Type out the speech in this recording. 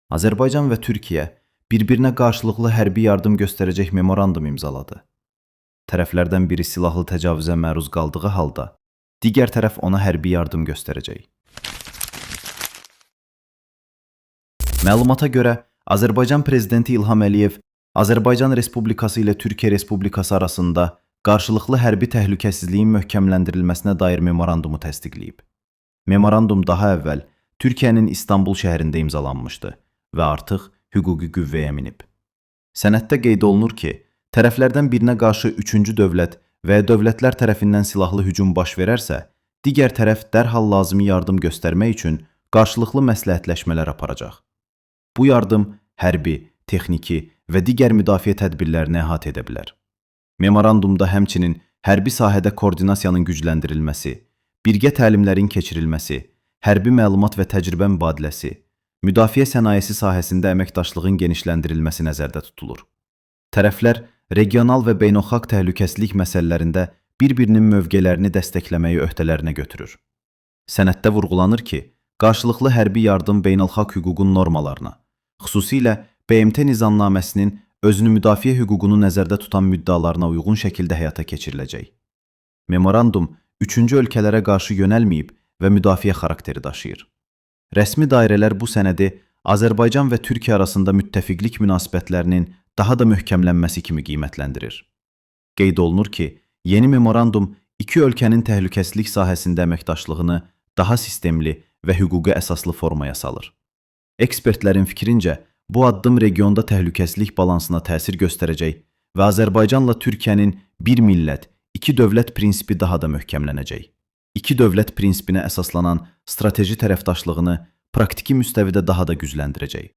Azərbaycan və Türkiyə bir-birinə qarşılıqlı hərbi yardım göstərəcək memorandum imzaladı. Tərəflərdən biri silahlı təcavüzə məruz qaldığı halda, digər tərəf ona hərbi yardım göstərəcək. Məlumata görə, Azərbaycan Prezidenti İlham Əliyev Azərbaycan Respublikası ilə Türkiyə Respublikası arasında qarşılıqlı hərbi təhlükəsizliyin möhkəmləndirilməsinə dair memorandumu təsdiqləyib. Memorandum daha əvvəl Türkiyənin İstanbul şəhərində imzalanmışdı və artıq hüquqi qüvvəyə minib. Sənəddə qeyd olunur ki, tərəflərdən birinə qarşı üçüncü dövlət və ya dövlətlər tərəfindən silahlı hücum baş verərsə, digər tərəf dərhal lazımi yardım göstərmək üçün qarşılıqlı məsləhətləşmələr aparacaq. Bu yardım hərbi, texniki və digər müdafiə tədbirlərini əhatə edə bilər. Memorandumda həmçinin hərbi sahədə koordinasiyanın gücləndirilməsi, birgə təlimlərin keçirilməsi, hərbi məlumat və təcrübə mübadiləsi, müdafiə sənayesi sahəsində əməkdaşlığın genişləndirilməsi nəzərdə tutulur. Tərəflər regional və beynəlxalq təhlükəsizlik məsələlərində bir-birinin mövqelərini dəstəkləməyi öhdələrinə götürür. Sənəddə vurğulanır ki, qarşılıqlı hərbi yardım beynəlxalq hüququn normalarına, xüsusilə BMT nizamnaməsinin özünü müdafiə hüququnu nəzərdə tutan müddəalarına uyğun şəkildə həyata keçiriləcək. Memorandum üçüncü ölkələrə qarşı yönəlməyib və müdafiə xarakteri daşıyır. Rəsmi dairələr bu sənədi Azərbaycan və Türkiyə arasında müttəfiqlik münasibətlərinin daha da möhkəmlənməsi kimi qiymətləndirir. Qeyd olunur ki, yeni memorandum iki ölkənin təhlükəsizlik sahəsində əməkdaşlığını daha sistemli və hüquqi əsaslı formaya salır. Ekspertlərin fikrincə, bu addım regionda təhlükəsizlik balansına təsir göstərəcək və Azərbaycanla Türkiyənin bir millət, iki dövlət prinsipi daha da möhkəmlənəcək. İki dövlət prinsipinə əsaslanan strateji tərəfdaşlığını praktiki müstəvidə daha da gücləndirəcək.